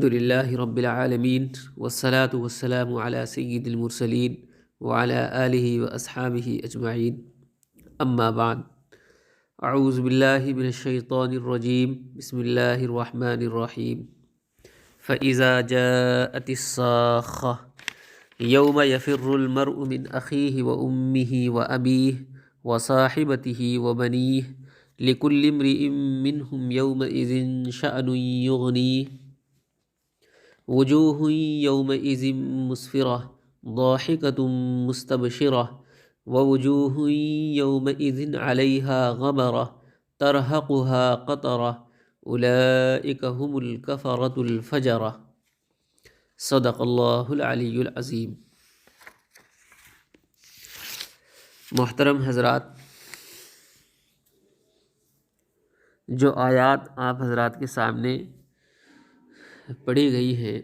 الحمد للہ رب العالمین والصلاة والسلام علی سید المرسلین وعلی آلہ واصحابہ اجمعین، اما بعد، اعوذ باللہ من الشیطان الرجیم، بسم اللہ الرحمن الرحیم۔ فإذا جاءت الصاخة یوم یفر المرء من اخیہ وامہ وابیہ وصاحبتہ وبنیہ لکل امرئ منہم یومئذ شأن یغنیہ وجوہ یومئذ مسفرہ ضاحکۃ مستبشرہ ووجوہ یومئذ علیہا غبرہ ترہقها قطرہ اولئک هم الکفرۃ الفجرہ۔ صدق اللہ العلی العظیم۔ محترم حضرات، جو آیات آپ حضرات کے سامنے پڑھی گئی ہیں،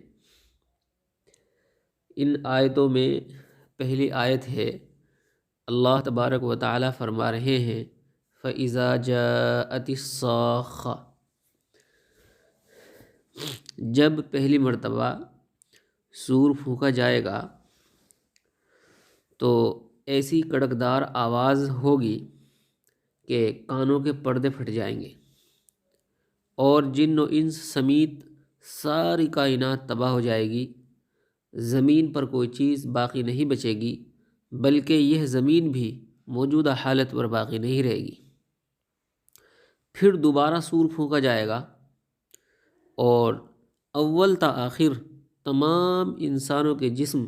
ان آیتوں میں پہلی آیت ہے، اللہ تبارک و تعالی فرما رہے ہیں فَإِذَا جَاءَتِ الصَّاخَّةُ، جب پہلی مرتبہ سور پھونکا جائے گا تو ایسی کڑکدار آواز ہوگی کہ کانوں کے پردے پھٹ جائیں گے اور جن و انس سمیت ساری کائنات تباہ ہو جائے گی، زمین پر کوئی چیز باقی نہیں بچے گی، بلکہ یہ زمین بھی موجودہ حالت پر باقی نہیں رہے گی۔ پھر دوبارہ سور پھونکا جائے گا اور اول تا آخر تمام انسانوں کے جسم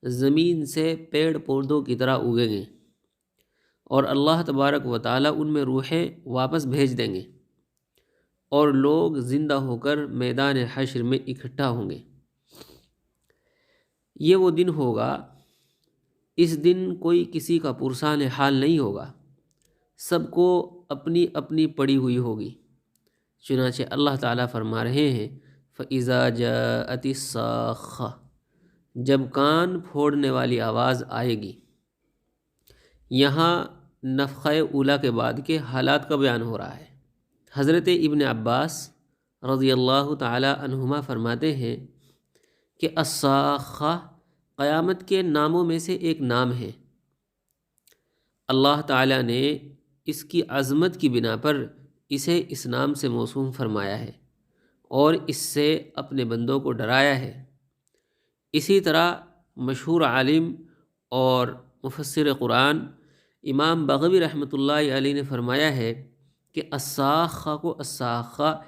زمین سے پیڑ پودوں کی طرح اگیں گے اور اللہ تبارک و تعالیٰ ان میں روحیں واپس بھیج دیں گے اور لوگ زندہ ہو کر میدان حشر میں اکٹھا ہوں گے۔ یہ وہ دن ہوگا، اس دن کوئی کسی کا پرسان حال نہیں ہوگا، سب کو اپنی اپنی پڑی ہوئی ہوگی۔ چنانچہ اللہ تعالیٰ فرما رہے ہیں فَإِذَا جَاءَتِ الصَّاخَّةُ، جب کان پھوڑنے والی آواز آئے گی۔ یہاں نفخہ اولیٰ کے بعد کے حالات کا بیان ہو رہا ہے۔ حضرت ابن عباس رضی اللہ تعالی عنہما فرماتے ہیں کہ الصاخہ قیامت کے ناموں میں سے ایک نام ہے۔ اللہ تعالیٰ نے اس کی عظمت کی بنا پر اسے اس نام سے موسوم فرمایا ہے اور اس سے اپنے بندوں کو ڈرایا ہے۔ اسی طرح مشہور عالم اور مفسر قرآن امام بغوی رحمۃ اللہ علیہ نے فرمایا ہے کہ الصاخہ کو الصاخہ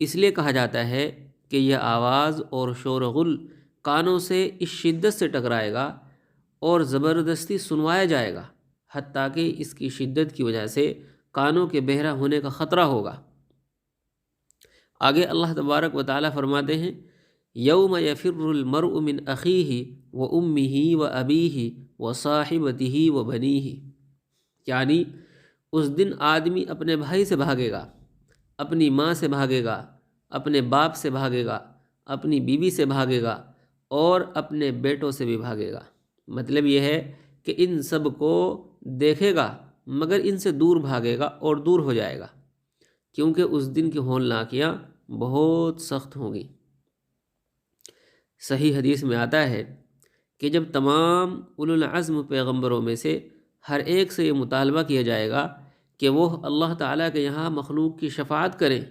اس لیے کہا جاتا ہے کہ یہ آواز اور شور و غل کانوں سے اس شدت سے ٹکرائے گا اور زبردستی سنوایا جائے گا، حتیٰ کہ اس کی شدت کی وجہ سے کانوں کے بہرا ہونے کا خطرہ ہوگا۔ آگے اللہ تبارک و تعالیٰ فرماتے ہیں یوم یفر المرء من اخیہ وامہ وابیہ وصاحبتہ وبنیہ، یعنی اس دن آدمی اپنے بھائی سے بھاگے گا، اپنی ماں سے بھاگے گا، اپنے باپ سے بھاگے گا، اپنی بیوی سے بھاگے گا اور اپنے بیٹوں سے بھی بھاگے گا۔ مطلب یہ ہے کہ ان سب کو دیکھے گا مگر ان سے دور بھاگے گا اور دور ہو جائے گا، کیونکہ اس دن کی ہولناکیاں بہت سخت ہوں گی۔ صحیح حدیث میں آتا ہے کہ جب تمام اولو العزم پیغمبروں میں سے ہر ایک سے یہ مطالبہ کیا جائے گا کہ وہ اللہ تعالیٰ کے یہاں مخلوق کی شفاعت کریں،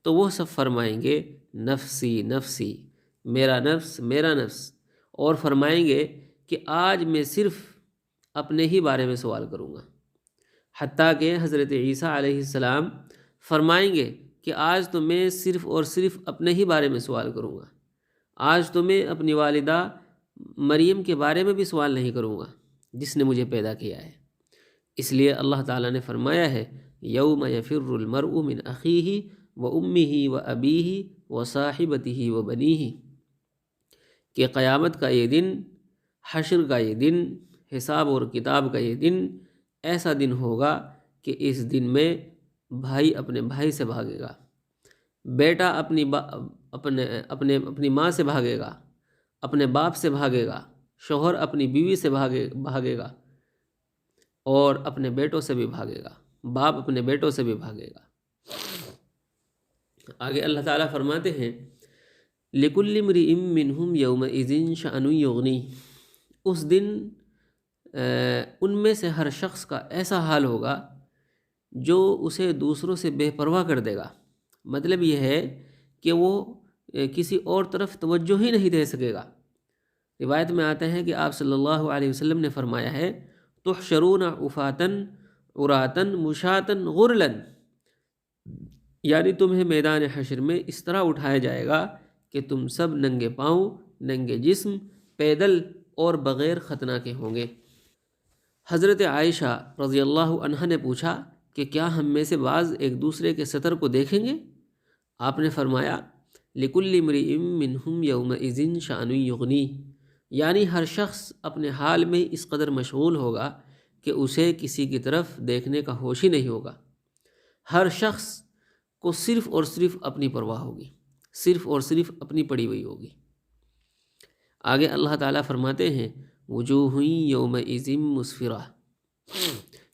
تو وہ سب فرمائیں گے نفسی نفسی، میرا نفس میرا نفس، اور فرمائیں گے کہ آج میں صرف اپنے ہی بارے میں سوال کروں گا۔ حتیٰ کہ حضرت عیسیٰ علیہ السلام فرمائیں گے کہ آج تو میں صرف اور صرف اپنے ہی بارے میں سوال کروں گا، آج تو میں اپنی والدہ مریم کے بارے میں بھی سوال نہیں کروں گا جس نے مجھے پیدا کیا ہے۔ اس لیے اللہ تعالیٰ نے فرمایا ہے یوم یفر المرء من اخیہ وامہ وابیہ وصاحبتہ وبنیہ، کہ قیامت کا یہ دن، حشر کا یہ دن، حساب اور کتاب کا یہ دن ایسا دن ہوگا کہ اس دن میں بھائی اپنے بھائی سے بھاگے گا، بیٹا اپنی ماں سے بھاگے گا، اپنے باپ سے بھاگے گا، شوہر اپنی بیوی سے بھاگے گا اور اپنے بیٹوں سے بھی بھاگے گا، باپ اپنے بیٹوں سے بھی بھاگے گا۔ آگے اللہ تعالیٰ فرماتے ہیں لِكُلِّ امْرِئٍ مِّنْهُمْ يَوْمَئِذٍ شَأْنٌ يُغْنِيهِ، اس دن ان میں سے ہر شخص کا ایسا حال ہوگا جو اسے دوسروں سے بے پرواہ کر دے گا۔ مطلب یہ ہے کہ وہ کسی اور طرف توجہ ہی نہیں دے سکے گا۔ روایت میں آتا ہے کہ آپ صلی اللہ علیہ وسلم نے فرمایا ہے تحشرون عفاتن عراتن مشاتن غرلن، یعنی تمہیں میدان حشر میں اس طرح اٹھایا جائے گا کہ تم سب ننگے پاؤں، ننگے جسم، پیدل اور بغیر ختنہ کے ہوں گے۔ حضرت عائشہ رضی اللہ عنہا نے پوچھا کہ کیا ہم میں سے بعض ایک دوسرے کے سطر کو دیکھیں گے؟ آپ نے فرمایا لِكُلِّ امْرِئٍ مِّنْهُمْ يَوْمَئِذٍ شَأْنٌ يُغْنِيهِ، یعنی ہر شخص اپنے حال میں اس قدر مشغول ہوگا کہ اسے کسی کی طرف دیکھنے کا ہوش ہی نہیں ہوگا۔ ہر شخص کو صرف اور صرف اپنی پرواہ ہوگی، صرف اور صرف اپنی پڑی ہوئی ہوگی۔ آگے اللہ تعالیٰ فرماتے ہیں وجوہ یومئذ مسفرہ،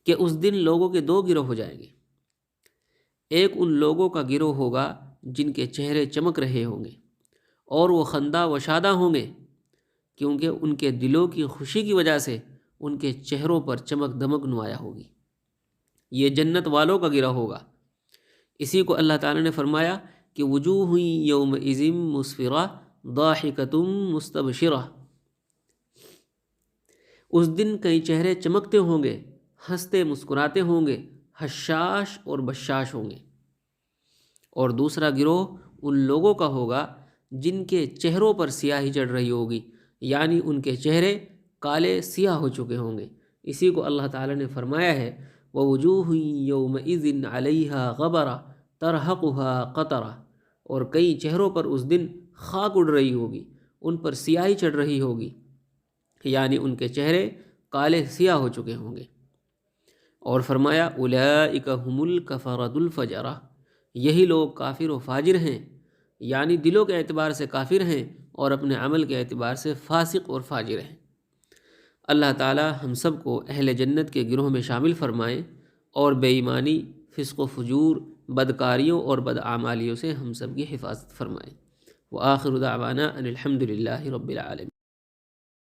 کہ اس دن لوگوں کے دو گروہ ہو جائیں گے۔ ایک ان لوگوں کا گروہ ہوگا جن کے چہرے چمک رہے ہوں گے اور وہ خندہ و شادہ ہوں گے، کیونکہ ان کے دلوں کی خوشی کی وجہ سے ان کے چہروں پر چمک دمک نمایاں ہوگی۔ یہ جنت والوں کا گروہ ہوگا۔ اسی کو اللہ تعالیٰ نے فرمایا کہ وجوہ یومئذ مسفرہ ضاحکۃ مستبشرہ، اس دن کئی چہرے چمکتے ہوں گے، ہنستے مسکراتے ہوں گے، حشاش اور بشاش ہوں گے۔ اور دوسرا گروہ ان لوگوں کا ہوگا جن کے چہروں پر سیاہی چڑھ رہی ہوگی، یعنی ان کے چہرے کالے سیاہ ہو چکے ہوں گے۔ اسی کو اللہ تعالیٰ نے فرمایا ہے وَوُجُوهٌ يَوْمَئِذٍ عَلَيْهَا غَبَرَةٌ تَرْهَقُهَا قَطَرَةٌ، اور کئی چہروں پر اس دن خاک اڑ رہی ہوگی، ان پر سیاہی چڑھ رہی ہوگی، یعنی ان کے چہرے کالے سیاہ ہو چکے ہوں گے۔ اور فرمایا اولئک هم الکفرۃ الفجرہ، یہی لوگ کافر و فاجر ہیں، یعنی دلوں کے اعتبار سے کافر ہیں اور اپنے عمل کے اعتبار سے فاسق اور فاجر ہیں۔ اللہ تعالی ہم سب کو اہل جنت کے گروہ میں شامل فرمائیں اور بے ایمانی، فسق و فجور، بدکاریوں اور بداعمالیوں سے ہم سب کی حفاظت فرمائیں۔ وآخر دعوانا ان الحمد للہ رب العالمین۔